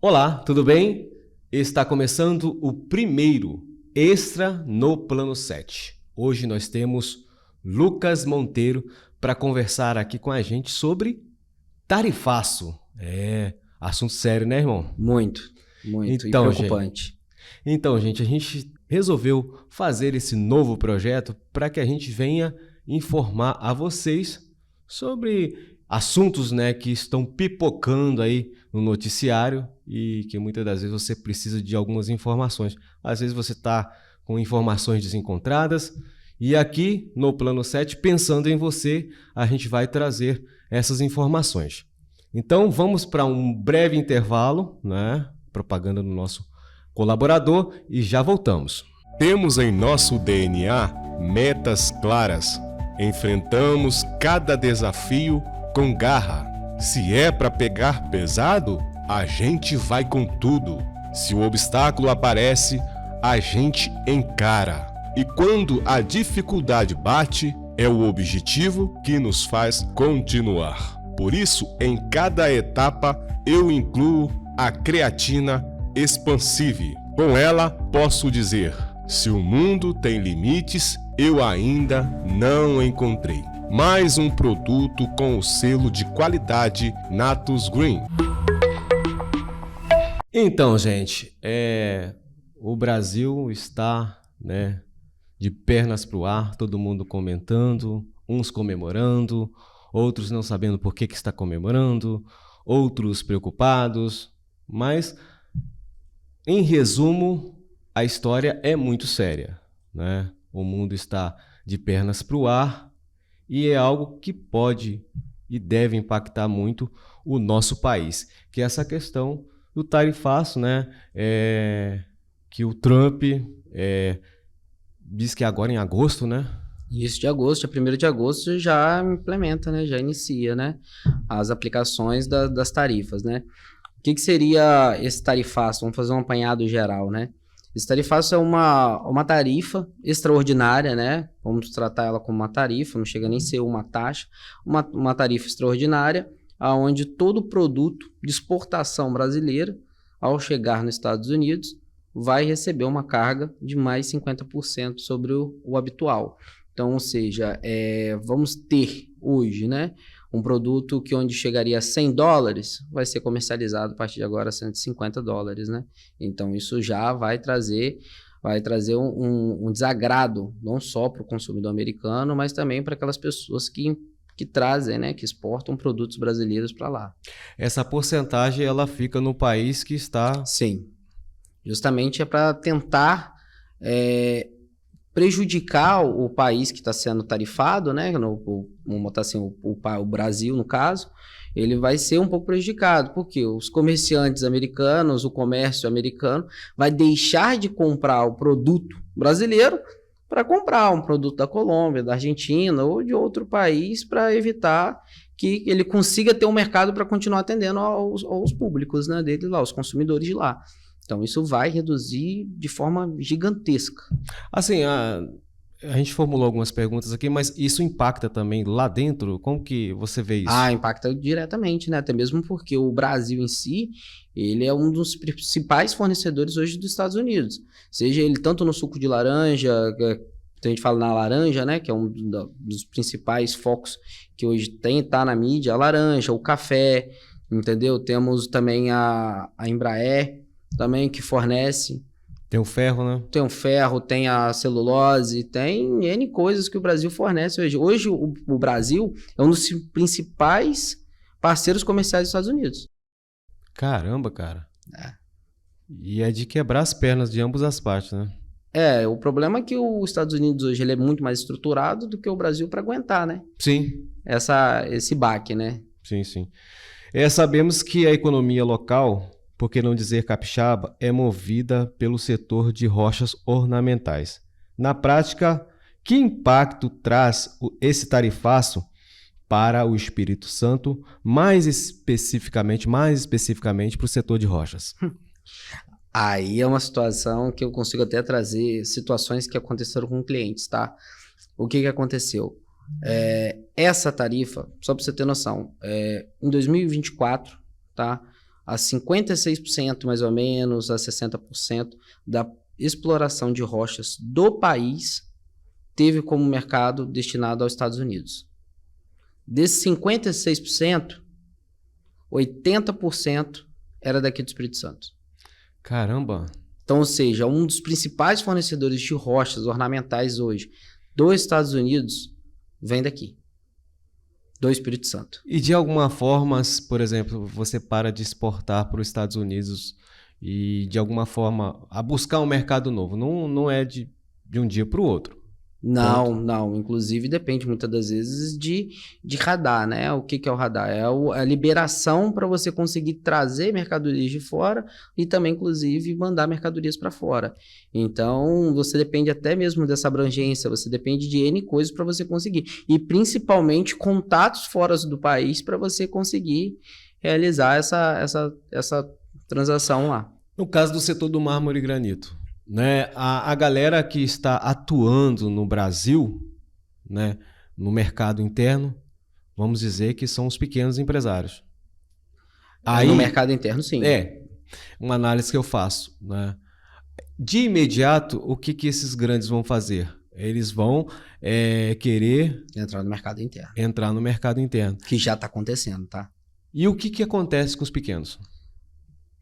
Olá, tudo bem? Está começando o primeiro Extra no Plano 7. Hoje nós temos Lucas Monteiro para conversar aqui com a gente sobre tarifaço. Assunto sério, né, irmão? Muito, muito. E Então, gente, preocupante. a gente resolveu fazer esse novo projeto para que a gente venha informar a vocês sobre assuntos, né, que estão pipocando aí no noticiário e que muitas das vezes você precisa de algumas informações. Às vezes você está com informações desencontradas e aqui no Plano 7, pensando em você, a gente vai trazer essas informações. Então vamos para um breve intervalo, né? Propaganda no nosso colaborador e já voltamos. Temos em nosso DNA metas claras. Enfrentamos cada desafio com garra. Se é para pegar pesado, a gente vai com tudo. Se o obstáculo aparece, a gente encara. E quando a dificuldade bate, é o objetivo que nos faz continuar. Por isso, em cada etapa, eu incluo a creatina Expansive. Com ela, posso dizer: se o mundo tem limites, eu ainda não encontrei. Mais um produto com o selo de qualidade Natus Green. Então, gente, o Brasil está, né, de pernas para o ar, todo mundo comentando, uns comemorando, outros não sabendo por que está comemorando, outros preocupados, mas, em resumo, a história é muito séria, né? O mundo está de pernas para o ar e é algo que pode e deve impactar muito o nosso país, que é essa questão do tarifaço, né? Que o Trump diz que agora em agosto, né? Isso de agosto, dia 1º de agosto, já implementa, né? Já inicia, né? As aplicações das tarifas, né? O que seria esse tarifaço? Vamos fazer um apanhado geral, né? Esse tarifaço é uma tarifa extraordinária, né? Vamos tratar ela como uma tarifa, não chega nem a ser uma taxa. Uma tarifa extraordinária, onde todo produto de exportação brasileira, ao chegar nos Estados Unidos, vai receber uma carga de mais 50% sobre o habitual. Então, ou seja, vamos ter hoje, né, um produto que onde chegaria a $100, vai ser comercializado a partir de agora a $150, né? Então, isso já vai trazer um desagrado, não só para o consumidor americano, mas também para aquelas pessoas que trazem, né, que exportam produtos brasileiros para lá. Essa porcentagem ela fica no país que está... Sim, justamente é para tentar prejudicar o país que está sendo tarifado, né? Vamos botar assim, o Brasil, no caso, ele vai ser um pouco prejudicado, porque os comerciantes americanos, o comércio americano, vai deixar de comprar o produto brasileiro para comprar um produto da Colômbia, da Argentina ou de outro país, para evitar que ele consiga ter um mercado para continuar atendendo aos públicos, né, dele lá, os consumidores de lá. Então, isso vai reduzir de forma gigantesca. Assim, a gente formulou algumas perguntas aqui, mas isso impacta também lá dentro? Como que você vê isso? Impacta diretamente, né? Até mesmo porque o Brasil em si, ele é um dos principais fornecedores hoje dos Estados Unidos. Seja ele tanto no suco de laranja, a gente fala na laranja, né? Que é um dos principais focos que hoje tá na mídia, a laranja, o café, entendeu? Temos também a Embraer, também que fornece. Tem o ferro, né? Tem o ferro, tem a celulose, tem N coisas que o Brasil fornece hoje. Hoje o Brasil é um dos principais parceiros comerciais dos Estados Unidos. Caramba, cara. E é de quebrar as pernas de ambas as partes, né? O problema é que os Estados Unidos hoje ele é muito mais estruturado do que o Brasil para aguentar, né? Sim. Esse baque, né? Sim, sim. Sabemos que a economia local, por que não dizer capixaba, é movida pelo setor de rochas ornamentais. Na prática, que impacto traz esse tarifaço para o Espírito Santo, mais especificamente para o setor de rochas? Aí é uma situação que eu consigo até trazer situações que aconteceram com clientes, tá? O que aconteceu? Essa tarifa, só para você ter noção, em 2024, tá? a 56% mais ou menos, a 60% da exploração de rochas do país teve como mercado destinado aos Estados Unidos. Desses 56%, 80% era daqui do Espírito Santo. Caramba! Então, ou seja, um dos principais fornecedores de rochas ornamentais hoje dos Estados Unidos vem daqui, do Espírito Santo. E de alguma forma, por exemplo, você para de exportar para os Estados Unidos e de alguma forma a buscar um mercado novo. Não é de um dia para o outro. Não. Inclusive depende muitas das vezes de radar, né? O que é o radar? É a liberação para você conseguir trazer mercadorias de fora e também, inclusive, mandar mercadorias para fora. Então, você depende até mesmo dessa abrangência, você depende de N coisas para você conseguir. E, principalmente, contatos fora do país para você conseguir realizar essa transação lá. No caso do setor do mármore e granito, né, a galera que está atuando no Brasil, né, no mercado interno, vamos dizer que são os pequenos empresários. No mercado interno, sim. É, uma análise que eu faço, né? De imediato, o que esses grandes vão fazer? Eles vão querer entrar no mercado interno. Entrar no mercado interno. Que já está acontecendo, tá? E o que acontece com os pequenos?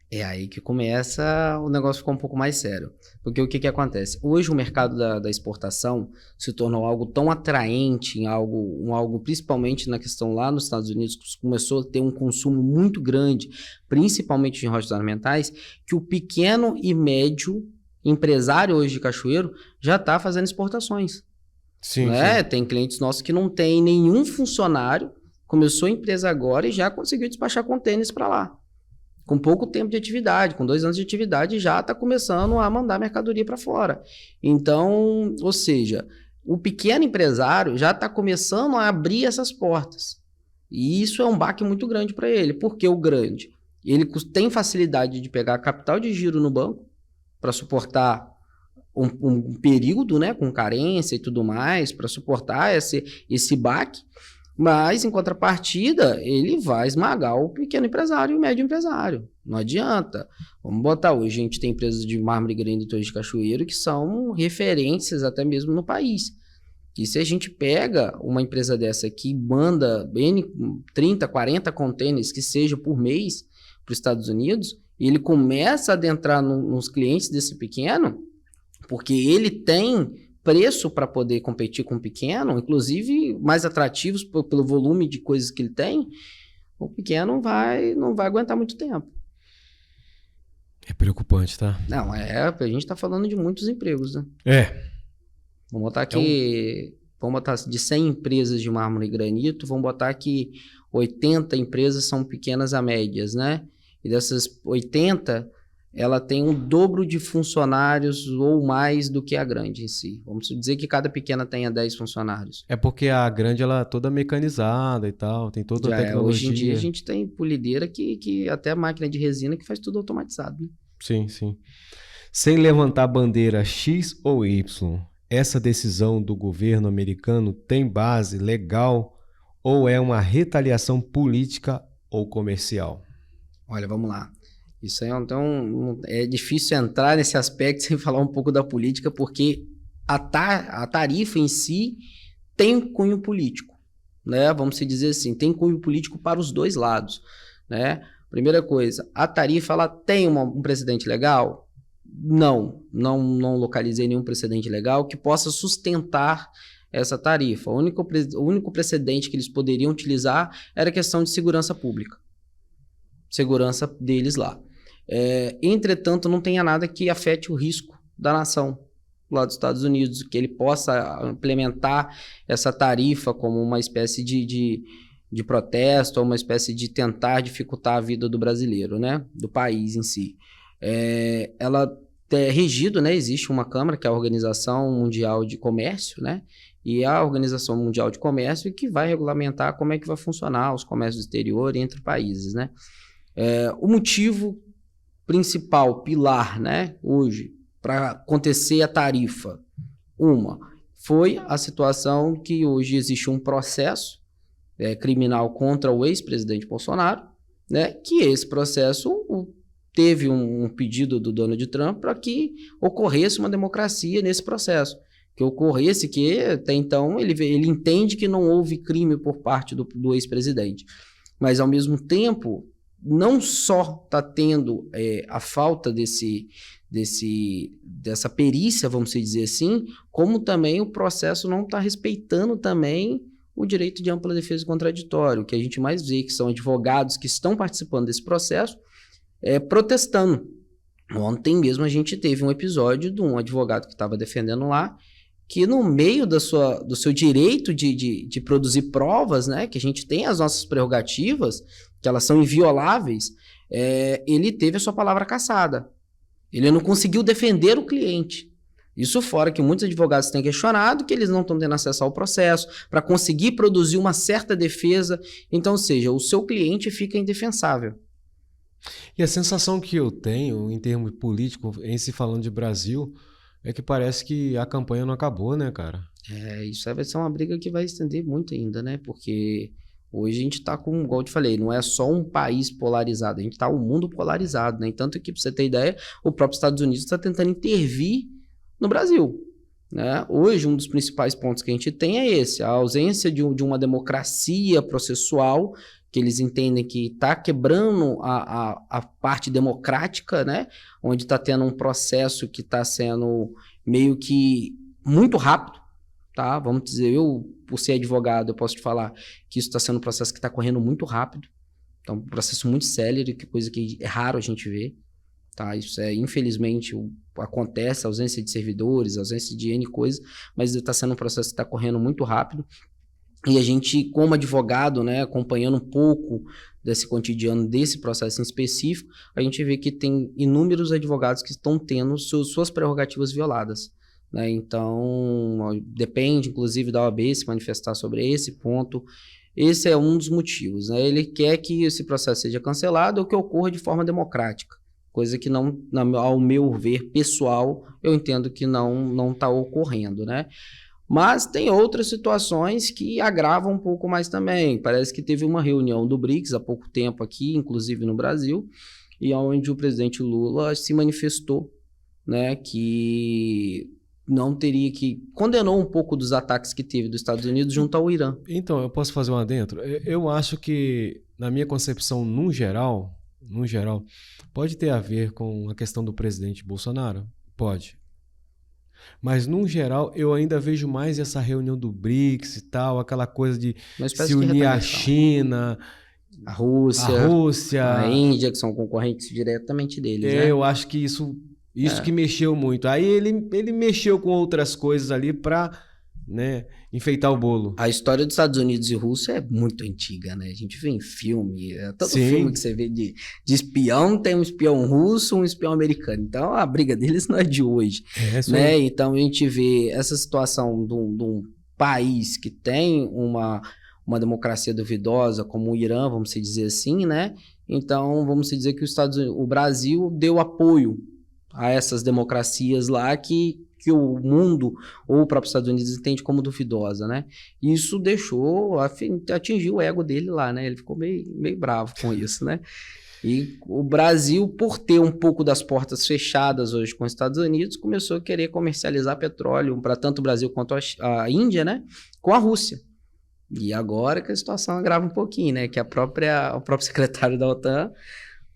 É aí que começa o negócio ficar um pouco mais sério. Porque o que acontece? Hoje o mercado da exportação se tornou algo tão atraente, algo principalmente na questão lá nos Estados Unidos, que começou a ter um consumo muito grande, principalmente de rochas ornamentais, que o pequeno e médio empresário hoje de Cachoeiro já está fazendo exportações. Sim, né? sim. Tem clientes nossos que não tem nenhum funcionário, começou a empresa agora e já conseguiu despachar contêineres para lá. Com pouco tempo de atividade, com 2 anos de atividade, já está começando a mandar mercadoria para fora. Então, ou seja, o pequeno empresário já está começando a abrir essas portas. E isso é um baque muito grande para ele. Porque o grande, ele tem facilidade de pegar capital de giro no banco para suportar um período, né, com carência e tudo mais, para suportar esse baque. Mas, em contrapartida, ele vai esmagar o pequeno empresário e o médio empresário. Não adianta. Vamos botar hoje, a gente tem empresas de mármore e granito de Cachoeiro que são referências até mesmo no país. E se a gente pega uma empresa dessa que manda 30, 40 contêineres, que seja por mês, para os Estados Unidos, e ele começa a adentrar nos clientes desse pequeno, porque ele tem preço para poder competir com o pequeno, inclusive mais atrativos pelo volume de coisas que ele tem, o pequeno não vai aguentar muito tempo. É preocupante, tá? Não, a gente está falando de muitos empregos, né? Vamos botar aqui, vamos botar de 100 empresas de mármore e granito, vamos botar que 80 empresas são pequenas a médias, né? E dessas 80, ela tem um dobro de funcionários ou mais do que a grande em si. Vamos dizer que cada pequena tenha 10 funcionários. É porque a grande ela é toda mecanizada e tal, tem toda a tecnologia. Hoje em dia a gente tem polideira que até a máquina de resina que faz tudo automatizado. Né? Sim, sim. Sem levantar bandeira X ou Y, essa decisão do governo americano tem base legal ou é uma retaliação política ou comercial? Olha, vamos lá. Isso aí, então, é difícil entrar nesse aspecto sem falar um pouco da política, porque a tarifa em si tem cunho político, né? Vamos dizer assim, tem cunho político para os dois lados, né? Primeira coisa, a tarifa, ela tem um precedente legal? Não localizei nenhum precedente legal que possa sustentar essa tarifa. O único precedente que eles poderiam utilizar era a questão de segurança pública. Segurança deles lá. Entretanto, não tenha nada que afete o risco da nação lá dos Estados Unidos, que ele possa implementar essa tarifa como uma espécie de protesto, ou uma espécie de tentar dificultar a vida do brasileiro, né? Do país em si. Ela é regido, né? Existe uma Câmara, que é a Organização Mundial de Comércio, né? E a Organização Mundial de Comércio que vai regulamentar como é que vai funcionar os comércios do exterior entre países, né? O motivo principal, pilar, né, hoje, para acontecer a tarifa, foi a situação que hoje existe um processo criminal contra o ex-presidente Bolsonaro, né, que esse processo teve um pedido do Donald Trump para que ocorresse uma democracia nesse processo. Que ocorresse que, até então, ele entende que não houve crime por parte do ex-presidente. Mas, ao mesmo tempo, não só está tendo a falta dessa perícia, vamos dizer assim, como também o processo não está respeitando também o direito de ampla defesa e contraditório, que a gente mais vê que são advogados que estão participando desse processo protestando. Ontem mesmo a gente teve um episódio de um advogado que estava defendendo lá, que no meio do seu direito de produzir provas, né, que a gente tem as nossas prerrogativas, que elas são invioláveis, ele teve a sua palavra cassada. Ele não conseguiu defender o cliente. Isso fora que muitos advogados têm questionado que eles não estão tendo acesso ao processo para conseguir produzir uma certa defesa. Então, ou seja, o seu cliente fica indefensável. E a sensação que eu tenho, em termos políticos, em se falando de Brasil, é que parece que a campanha não acabou, né, cara? Isso aí vai ser uma briga que vai estender muito ainda, né? Porque hoje a gente tá com, igual eu te falei, não é só um país polarizado, a gente tá um mundo polarizado, né? Tanto que, pra você ter ideia, o próprio Estados Unidos está tentando intervir no Brasil, né? Hoje, um dos principais pontos que a gente tem é esse, a ausência de uma democracia processual, que eles entendem que está quebrando a parte democrática, né? Onde está tendo um processo que está sendo meio que muito rápido, tá? Vamos dizer, eu, por ser advogado, eu posso te falar que isso está sendo um processo que está correndo muito rápido. Então, um processo muito célere, que coisa que é raro a gente ver, tá? Isso infelizmente, acontece, ausência de servidores, ausência de N coisas, mas está sendo um processo que está correndo muito rápido. E a gente, como advogado, né, acompanhando um pouco desse cotidiano, desse processo em específico, a gente vê que tem inúmeros advogados que estão tendo suas prerrogativas violadas, né? Então, depende, inclusive, da OAB se manifestar sobre esse ponto. Esse é um dos motivos, né? Ele quer que esse processo seja cancelado ou que ocorra de forma democrática, coisa que não, ao meu ver pessoal, eu entendo que não está ocorrendo, né? Mas tem outras situações que agravam um pouco mais também. Parece que teve uma reunião do BRICS há pouco tempo aqui, inclusive no Brasil, e onde o presidente Lula se manifestou, né, que não teria que... condenou um pouco dos ataques que teve dos Estados Unidos junto ao Irã. Então, eu posso fazer um adentro? Eu acho que, na minha concepção, no geral, pode ter a ver com a questão do presidente Bolsonaro? Pode. Mas, no geral, eu ainda vejo mais essa reunião do BRICS e tal, aquela coisa de se unir à China, a Rússia, a Índia, que são concorrentes diretamente deles. Né? Eu acho que isso que mexeu muito. Aí ele mexeu com outras coisas ali para, né, enfeitar o bolo. A história dos Estados Unidos e Rússia é muito antiga, né? A gente vê em filme, todo filme que você vê de espião, tem um espião russo, um espião americano. Então, a briga deles não é de hoje, né? Então, a gente vê essa situação de um país que tem uma democracia duvidosa, como o Irã, vamos dizer assim, né? Então, vamos dizer que o Brasil deu apoio a essas democracias lá que o mundo ou o próprio Estados Unidos entende como duvidosa, né? Isso atingiu o ego dele lá, né? Ele ficou meio bravo com isso, né? E o Brasil, por ter um pouco das portas fechadas hoje com os Estados Unidos, começou a querer comercializar petróleo para tanto o Brasil quanto a Índia, né? Com a Rússia. E agora que a situação agrava um pouquinho, né? Que o próprio secretário da OTAN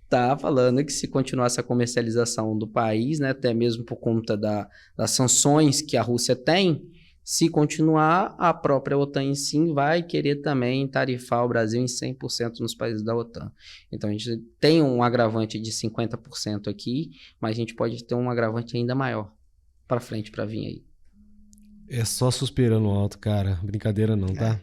está falando que se continuar essa comercialização do país, né, até mesmo por conta das sanções que a Rússia tem, se continuar, a própria OTAN em si vai querer também tarifar o Brasil em 100% nos países da OTAN. Então, a gente tem um agravante de 50% aqui, mas a gente pode ter um agravante ainda maior para frente para vir aí. É só suspirando alto, cara. Brincadeira não, tá?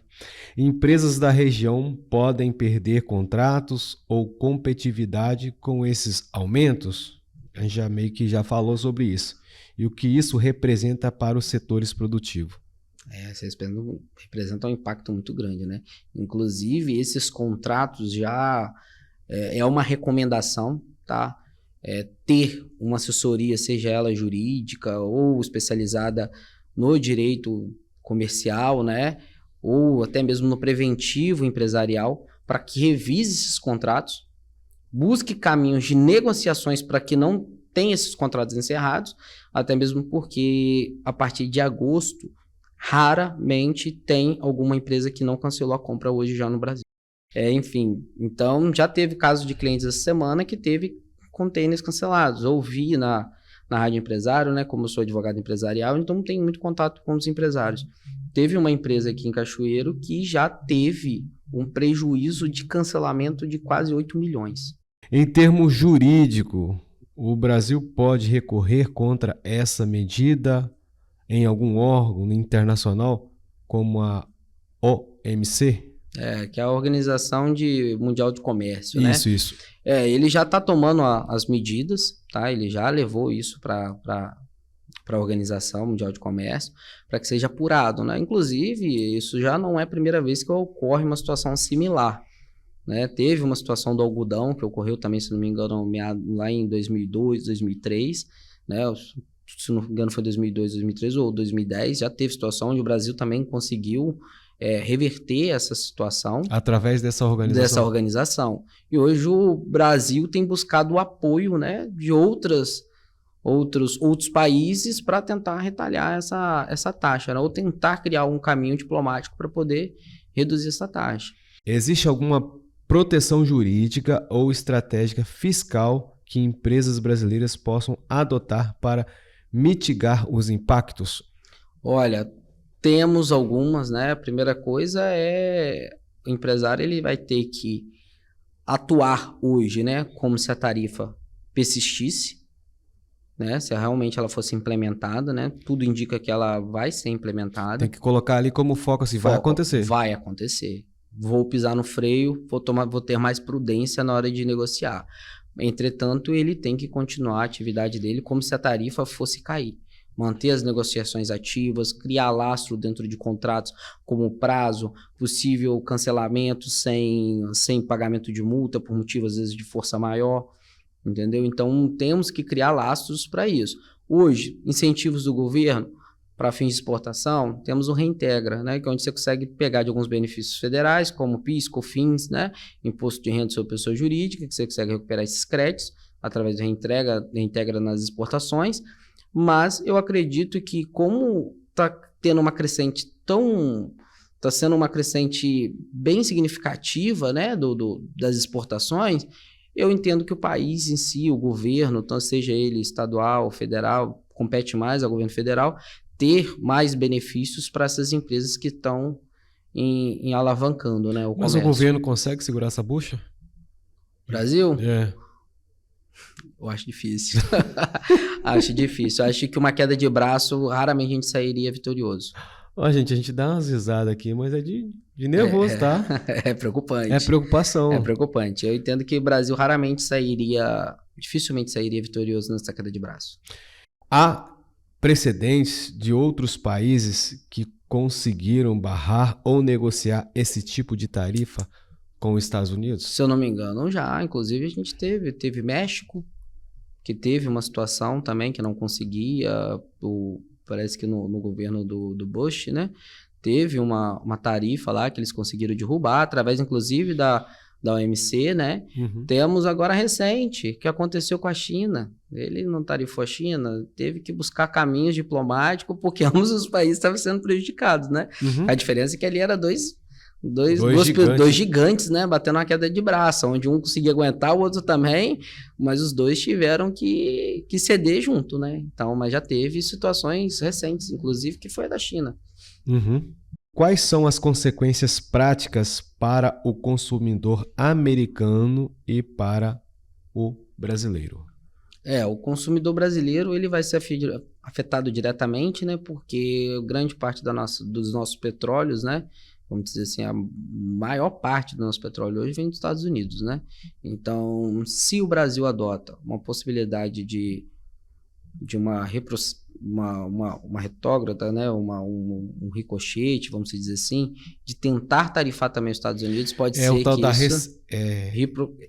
Empresas da região podem perder contratos ou competitividade com esses aumentos? A gente meio que já falou sobre isso. E o que isso representa para os setores produtivos? Representam um impacto muito grande, né? Inclusive, esses contratos já é uma recomendação, tá? Ter uma assessoria, seja ela jurídica ou especializada no direito comercial, né? Ou até mesmo no preventivo empresarial, para que revise esses contratos, busque caminhos de negociações para que não tenha esses contratos encerrados, até mesmo porque a partir de agosto, raramente tem alguma empresa que não cancelou a compra hoje já no Brasil. Enfim, então já teve casos de clientes essa semana que teve containers cancelados. Ouvi na Rádio Empresário, né? Como eu sou advogado empresarial, então tenho muito contato com os empresários. Teve uma empresa aqui em Cachoeiro que já teve um prejuízo de cancelamento de quase 8 milhões. Em termos jurídico, o Brasil pode recorrer contra essa medida em algum órgão internacional, como a OMC? Que é a Organização Mundial de Comércio, né? Isso. Ele já está tomando as medidas, tá? Ele já levou isso para a Organização Mundial de Comércio para que seja apurado, né? Inclusive, isso já não é a primeira vez que ocorre uma situação similar, né? Teve uma situação do algodão que ocorreu também, se não me engano, lá em 2002, 2003, né? Se não me engano foi 2002, 2003 ou 2010, já teve situação onde o Brasil também conseguiu reverter essa situação. Através dessa organização. E hoje o Brasil tem buscado o apoio, né, de outros países para tentar retalhar essa taxa, né, ou tentar criar um caminho diplomático para poder reduzir essa taxa. Existe alguma proteção jurídica ou estratégia fiscal que empresas brasileiras possam adotar para mitigar os impactos? Olha, temos algumas, né? A primeira coisa o empresário ele vai ter que atuar hoje, né? Como se a tarifa persistisse, né? Se realmente ela fosse implementada, né? Tudo indica que ela vai ser implementada. Tem que colocar ali como foco, assim, vai acontecer. Vai acontecer. Vou pisar no freio, vou ter mais prudência na hora de negociar. Entretanto, ele tem que continuar a atividade dele como se a tarifa fosse cair. Manter as negociações ativas, criar lastro dentro de contratos como prazo, possível cancelamento sem pagamento de multa por motivos, às vezes, de força maior, entendeu? Então, temos que criar lastros para isso. Hoje, incentivos do governo para fins de exportação, temos o Reintegra, né, que é onde você consegue pegar de alguns benefícios federais, como PIS, COFINS, né, Imposto de Renda sobre Pessoa Jurídica, que você consegue recuperar esses créditos através do Reintegra nas exportações. Mas eu acredito que como está tendo uma crescente está sendo uma crescente bem significativa, né, das exportações, eu entendo que o país em si, o governo, então seja ele estadual, federal, compete mais ao governo federal, ter mais benefícios para essas empresas que estão em alavancando, né, o comércio. Mas o governo consegue segurar essa bucha? Brasil? Eu acho difícil. Acho difícil. Acho que uma queda de braço, raramente a gente sairia vitorioso. Ó, gente, a gente dá umas risadas aqui, mas é de nervoso, tá? É preocupante. É preocupação. É preocupante. Eu entendo que o Brasil dificilmente sairia vitorioso nessa queda de braço. Há precedentes de outros países que conseguiram barrar ou negociar esse tipo de tarifa com os Estados Unidos? Se eu não me engano, já. Inclusive, a gente teve México, que teve uma situação também que não conseguia, parece que no governo do Bush, né? Teve uma tarifa lá que eles conseguiram derrubar, através, inclusive, da OMC, né? Uhum. Temos agora recente, que aconteceu com a China. Ele não tarifou a China, teve que buscar caminhos diplomáticos, porque ambos os países estavam sendo prejudicados, né? Uhum. A diferença é que ali era dois gigantes, né, batendo uma queda de braço, onde um conseguia aguentar, o outro também, mas os dois tiveram que ceder junto, né? Então, mas já teve situações recentes, inclusive, que foi a da China. Uhum. Quais são as consequências práticas para o consumidor americano e para o brasileiro? O consumidor brasileiro ele vai ser afetado diretamente, né? Porque grande parte dos nossos petróleos, né? Vamos dizer assim, a maior parte do nosso petróleo hoje vem dos Estados Unidos, né? Então, se o Brasil adota uma possibilidade de uma retrógrada, né? Um ricochete, vamos dizer assim, de tentar tarifar também os Estados Unidos, pode ser o tal que da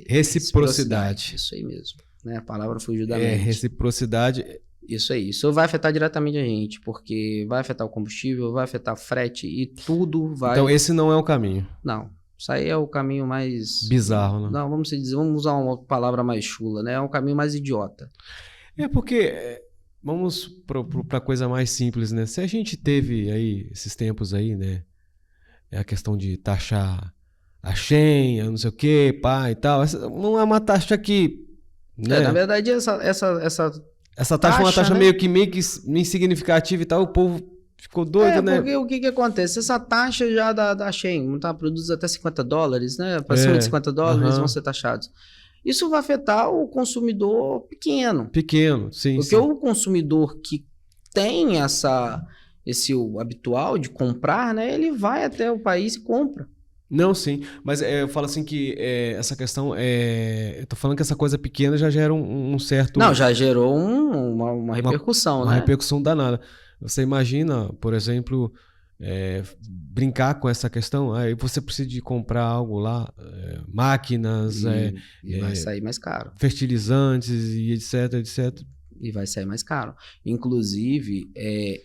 reciprocidade. Isso aí mesmo, né? A palavra fugiu da mente. Reciprocidade. Isso aí. Isso vai afetar diretamente a gente, porque vai afetar o combustível, vai afetar o frete e tudo vai... Então esse não é o caminho. Não. Isso aí é o caminho mais... Bizarro, né? Não, vamos usar uma palavra mais chula, né? É um caminho mais idiota. Porque, vamos para coisa mais simples, né? Se a gente teve aí, esses tempos aí, né? É a questão de taxar a Shen, a não sei o que, pá e tal. Essa não é uma taxa que... Né? Na verdade, essa taxa é uma taxa né? meio que insignificativa e tal. O povo ficou doido, né? Porque o que acontece? Essa taxa já da Shen, tá, produz até $50, né? Para cima de $50 vão ser taxados. Isso vai afetar o consumidor pequeno. Pequeno, sim. Porque o consumidor que tem esse habitual de comprar, né? Ele vai até o país e compra. Não, sim. Mas eu falo assim que essa questão eu tô falando que essa coisa pequena já gera um certo... Não, já gerou uma repercussão, uma né? repercussão danada. Você imagina, por exemplo, brincar com essa questão, aí você precisa de comprar algo lá, máquinas, e vai sair mais caro. Fertilizantes e etc, etc. E vai sair mais caro. Inclusive,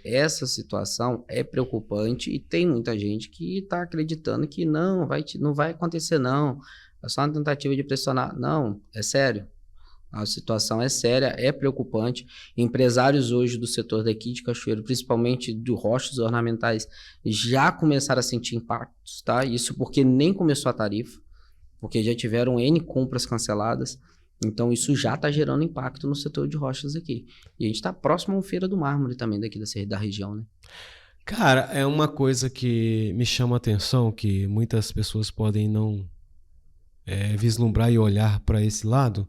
essa situação é preocupante e tem muita gente que está acreditando que não vai acontecer não. É só uma tentativa de pressionar. Não, é sério. A situação é séria, é preocupante. Empresários hoje do setor daqui de Cachoeiro, principalmente de rochas ornamentais, já começaram a sentir impactos, tá? Isso porque nem começou a tarifa, porque já tiveram N compras canceladas. Então, isso já está gerando impacto no setor de rochas aqui. E a gente está próximo a uma Feira do Mármore também daqui da região, né? Cara, é uma coisa que me chama a atenção, que muitas pessoas podem não vislumbrar e olhar para esse lado,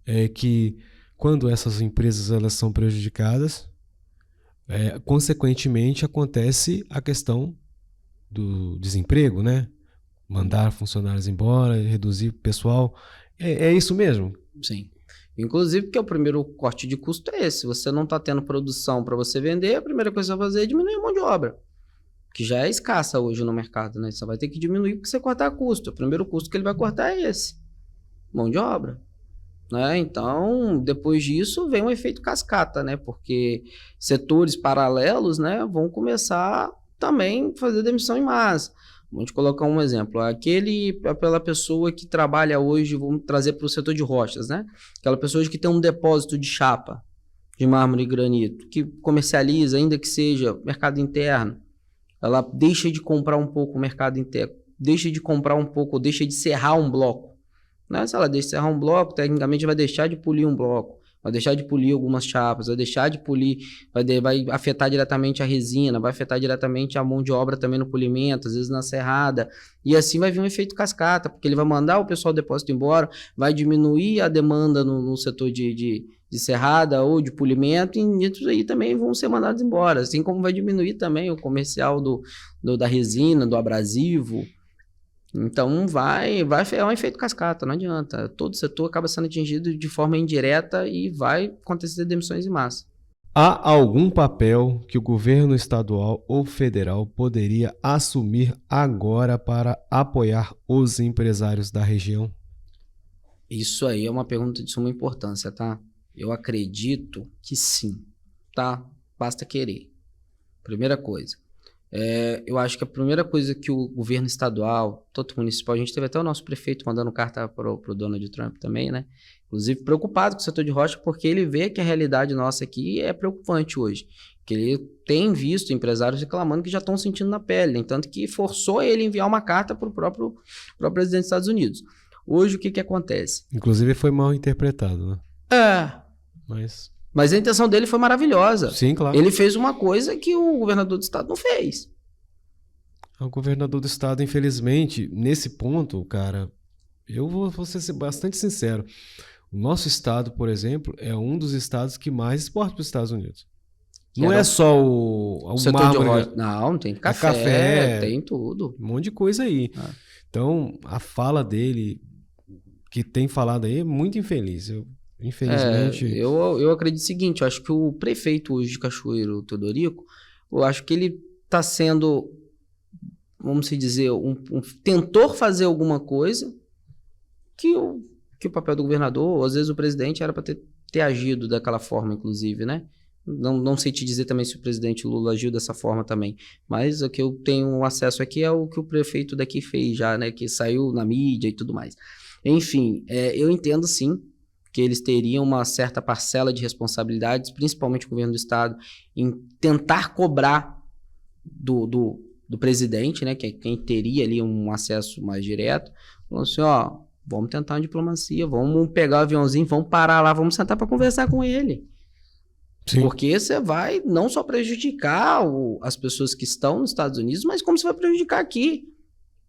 é que quando essas empresas elas são prejudicadas, consequentemente acontece a questão do desemprego, né? Mandar funcionários embora, reduzir o pessoal... É isso mesmo? Sim. Inclusive, porque o primeiro corte de custo é esse. Você não está tendo produção para você vender, a primeira coisa que você vai fazer é diminuir a mão de obra, que já é escassa hoje no mercado, né? Você vai ter que diminuir porque você cortar custo. O primeiro custo que ele vai cortar é esse, mão de obra. Né? Então, depois disso, vem um efeito cascata, né? Porque setores paralelos, né, vão começar também a fazer demissão em massa. Vamos colocar um exemplo. Aquela pessoa que trabalha hoje, vamos trazer para o setor de rochas, né? Aquela pessoa que tem um depósito de chapa, de mármore e granito, que comercializa, ainda que seja mercado interno, ela deixa de comprar um pouco o mercado interno, deixa de comprar um pouco, deixa de serrar um bloco. Né? Se ela deixa de serrar um bloco, tecnicamente vai deixar de polir um bloco. Vai deixar de polir algumas chapas, vai deixar de polir, vai afetar diretamente a resina, vai afetar diretamente a mão de obra também no polimento, às vezes na serrada, e assim vai vir um efeito cascata, porque ele vai mandar o pessoal do depósito embora, vai diminuir a demanda no setor de serrada ou de polimento, e isso aí também vão ser mandados embora, assim como vai diminuir também o comercial da resina, do abrasivo. Então é um efeito cascata, não adianta. Todo setor acaba sendo atingido de forma indireta e vai acontecer demissões em massa. Há algum papel que o governo estadual ou federal poderia assumir agora para apoiar os empresários da região? Isso aí é uma pergunta de suma importância, tá? Eu acredito que sim, tá? Basta querer. Primeira coisa. Eu acho que a primeira coisa que o governo estadual, tanto municipal, a gente teve até o nosso prefeito mandando carta para o Donald Trump também, né? Inclusive preocupado com o setor de rocha, porque ele vê que a realidade nossa aqui é preocupante hoje. Que ele tem visto empresários reclamando que já estão sentindo na pele, né? Tanto que forçou ele a enviar uma carta para o próprio presidente dos Estados Unidos. Hoje, o que acontece? Inclusive foi mal interpretado, né? Mas a intenção dele foi maravilhosa. Sim, claro. Ele fez uma coisa que o governador do estado não fez. O governador do estado, infelizmente, nesse ponto, cara, eu vou ser bastante sincero. O nosso estado, por exemplo, é um dos estados que mais exporta para os Estados Unidos. Não é só o setor mármore, de rocha. Não, tem café, tem tudo. Um monte de coisa aí. Então, a fala dele, que tem falado aí, é muito infeliz. Infelizmente... Eu acredito o seguinte, eu acho que o prefeito hoje de Cachoeiro, o Teodorico, eu acho que ele está sendo, vamos dizer, tentou fazer alguma coisa que o papel do governador, ou às vezes o presidente, era para ter agido daquela forma, inclusive, né? Não sei te dizer também se o presidente Lula agiu dessa forma também, mas o que eu tenho acesso aqui é o que o prefeito daqui fez já, né, que saiu na mídia e tudo mais. Enfim, eu entendo sim que eles teriam uma certa parcela de responsabilidades, principalmente o governo do estado, em tentar cobrar do presidente, né, que é quem teria ali um acesso mais direto, falando assim, ó, vamos tentar uma diplomacia, vamos pegar o aviãozinho, vamos parar lá, vamos sentar para conversar com ele. Sim. Porque você vai não só prejudicar as pessoas que estão nos Estados Unidos, mas como você vai prejudicar aqui.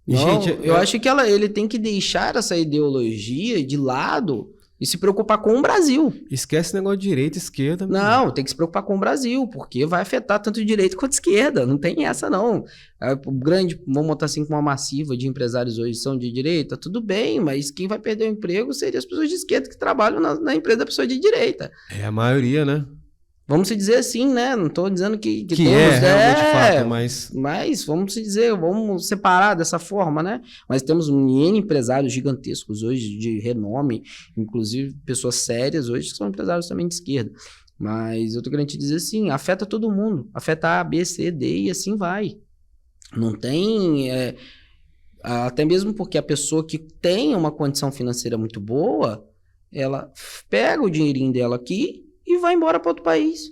Não, gente, eu acho que ele tem que deixar essa ideologia de lado e se preocupar com o Brasil. Esquece o negócio de direita e esquerda. Não, tem que se preocupar com o Brasil, porque vai afetar tanto direita quanto esquerda. Não tem essa, não. Vamos botar assim, com uma massiva de empresários hoje são de direita, tudo bem, mas quem vai perder o emprego seria as pessoas de esquerda que trabalham na empresa da pessoa de direita. É a maioria, né? Vamos se dizer assim, né? Não estou dizendo que temos... realmente fato, mas vamos se dizer, vamos separar dessa forma, né? Mas temos N empresários gigantescos hoje, de renome, inclusive pessoas sérias hoje, que são empresários também de esquerda. Mas eu tô querendo te dizer assim, afeta todo mundo. Afeta A, B, C, D e assim vai. Não tem... até mesmo porque a pessoa que tem uma condição financeira muito boa, ela pega o dinheirinho dela aqui e vai embora para outro país.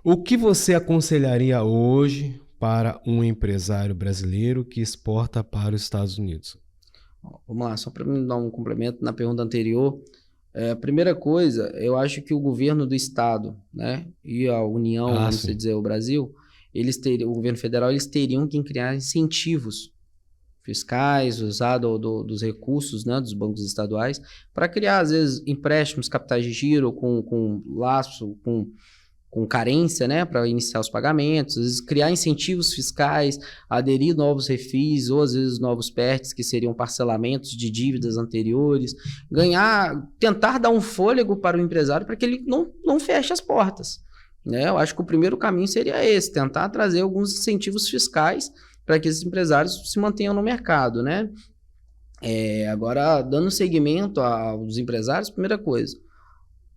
O que você aconselharia hoje para um empresário brasileiro que exporta para os Estados Unidos? Vamos lá, só para me dar um complemento na pergunta anterior. A primeira coisa, eu acho que o governo do estado, né, e a União, vamos dizer, o Brasil, o governo federal, eles teriam que criar incentivos fiscais, usar dos recursos, né, dos bancos estaduais, para criar, às vezes, empréstimos, capitais de giro com laço, com carência, né, para iniciar os pagamentos, às vezes criar incentivos fiscais, aderir novos refis, ou às vezes novos PERTs, que seriam parcelamentos de dívidas anteriores, tentar dar um fôlego para o empresário para que ele não feche as portas. Né? Eu acho que o primeiro caminho seria esse, tentar trazer alguns incentivos fiscais para que esses empresários se mantenham no mercado, né? Agora, dando seguimento aos empresários, primeira coisa,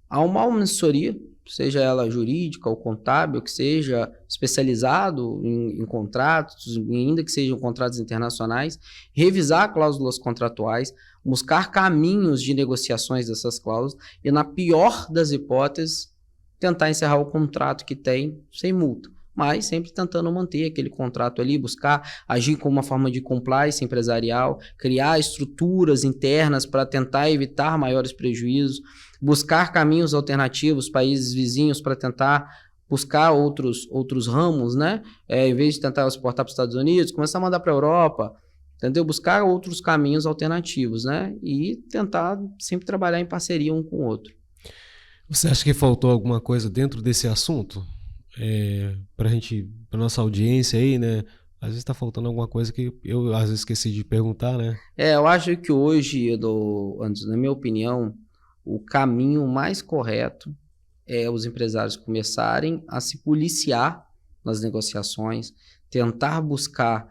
há uma assessoria, seja ela jurídica ou contábil, que seja especializado em contratos, ainda que sejam contratos internacionais, revisar cláusulas contratuais, buscar caminhos de negociações dessas cláusulas e, na pior das hipóteses, tentar encerrar o contrato que tem sem multa. Mas sempre tentando manter aquele contrato ali, buscar agir como uma forma de compliance empresarial, criar estruturas internas para tentar evitar maiores prejuízos, buscar caminhos alternativos, países vizinhos para tentar buscar outros ramos, né? Em vez de tentar exportar para os Estados Unidos, começar a mandar para a Europa, entendeu? Buscar outros caminhos alternativos, né? E tentar sempre trabalhar em parceria um com o outro. Você acha que faltou alguma coisa dentro desse assunto? Para nossa audiência aí, né? Às vezes está faltando alguma coisa que eu às vezes esqueci de perguntar, né? Eu acho que hoje, Anderson, na minha opinião, o caminho mais correto é os empresários começarem a se policiar nas negociações, tentar buscar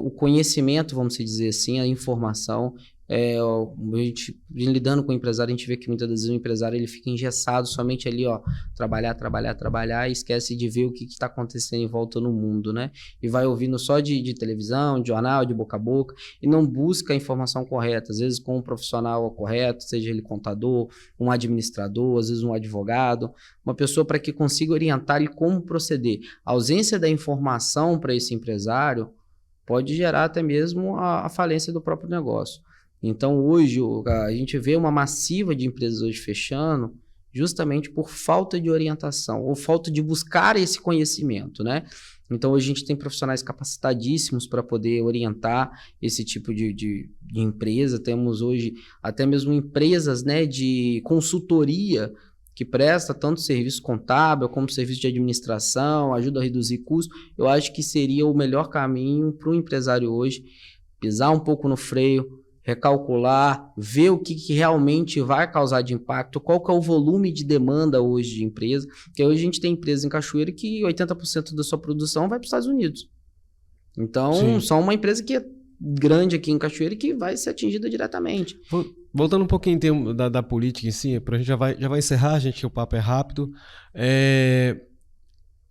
o conhecimento, vamos dizer assim, a informação. A gente, lidando com o empresário, a gente vê que muitas vezes o empresário ele fica engessado somente ali, ó, trabalhar e esquece de ver o que está acontecendo em volta no mundo, né? E vai ouvindo só de televisão, de jornal, de boca a boca, e não busca a informação correta, às vezes com um profissional correto, seja ele contador, um administrador, às vezes um advogado, uma pessoa para que consiga orientar ele como proceder. A ausência da informação para esse empresário pode gerar até mesmo a falência do próprio negócio. Então, hoje, a gente vê uma massiva de empresas hoje fechando justamente por falta de orientação ou falta de buscar esse conhecimento, né? Então, hoje a gente tem profissionais capacitadíssimos para poder orientar esse tipo de empresa. Temos hoje até mesmo empresas, né, de consultoria que presta tanto serviço contábil como serviço de administração, ajuda a reduzir custos. Eu acho que seria o melhor caminho para o empresário hoje pisar um pouco no freio, recalcular, ver o que realmente vai causar de impacto, qual que é o volume de demanda hoje de empresa, porque hoje a gente tem empresas em Cachoeira que 80% da sua produção vai para os Estados Unidos. Então, só uma empresa que é grande aqui em Cachoeira que vai ser atingida diretamente. Voltando um pouquinho em termos da política em si, a gente já vai encerrar, gente, que o papo é rápido.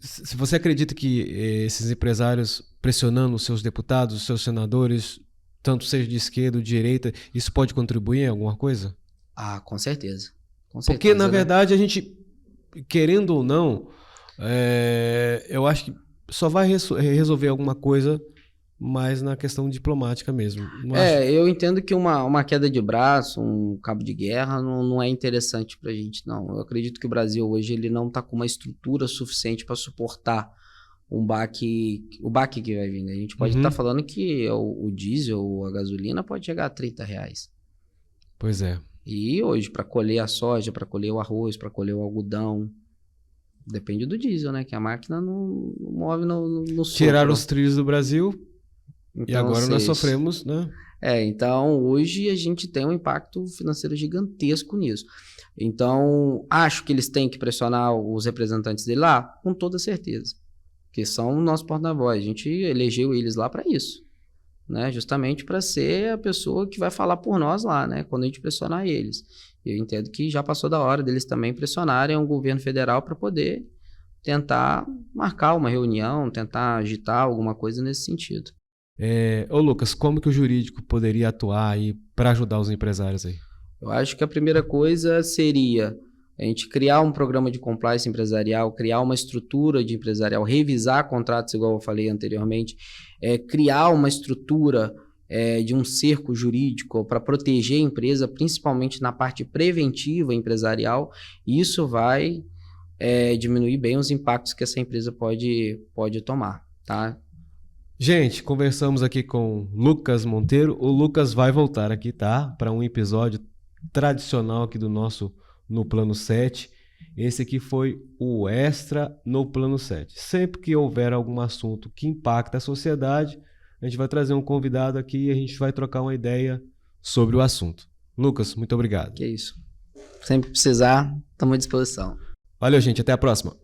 Se você acredita que esses empresários pressionando os seus deputados, os seus senadores, tanto seja de esquerda ou de direita, isso pode contribuir em alguma coisa? Ah, com certeza. Com Porque, certeza, na né? verdade, a gente, querendo ou não, eu acho que só vai resolver alguma coisa mais na questão diplomática mesmo. Não acho... Eu entendo que uma queda de braço, um cabo de guerra, não é interessante pra gente, não. Eu acredito que o Brasil hoje ele não está com uma estrutura suficiente para suportar o baque que vai vir, né? A gente pode estar falando que o diesel, a gasolina pode chegar a R$30. Pois é. E hoje, para colher a soja, para colher o arroz, para colher o algodão, depende do diesel, né? Que a máquina não move no sopro. Tiraram os trilhos do Brasil então, e agora nós sofremos, né? Então hoje a gente tem um impacto financeiro gigantesco nisso. Então, acho que eles têm que pressionar os representantes dele lá, com toda certeza. Porque são o nosso porta-voz. A gente elegeu eles lá para isso, né? Justamente para ser a pessoa que vai falar por nós lá, né? Quando a gente pressionar eles. Eu entendo que já passou da hora deles também pressionarem o governo federal para poder tentar marcar uma reunião, tentar agitar alguma coisa nesse sentido. Ô Lucas, como que o jurídico poderia atuar aí para ajudar os empresários aí? Eu acho que a primeira coisa seria a gente criar um programa de compliance empresarial, criar uma estrutura de empresarial, revisar contratos, igual eu falei anteriormente, criar uma estrutura de um cerco jurídico para proteger a empresa, principalmente na parte preventiva empresarial. Isso vai diminuir bem os impactos que essa empresa pode tomar, tá? Gente, conversamos aqui com Lucas Monteiro. O Lucas vai voltar aqui, tá? Para um episódio tradicional aqui do nosso No Plano 7. Esse aqui foi o Extra no Plano 7. Sempre que houver algum assunto que impacta a sociedade, a gente vai trazer um convidado aqui e a gente vai trocar uma ideia sobre o assunto. Lucas, muito obrigado. Que é isso. Sempre precisar, estamos à disposição. Valeu, gente. Até a próxima.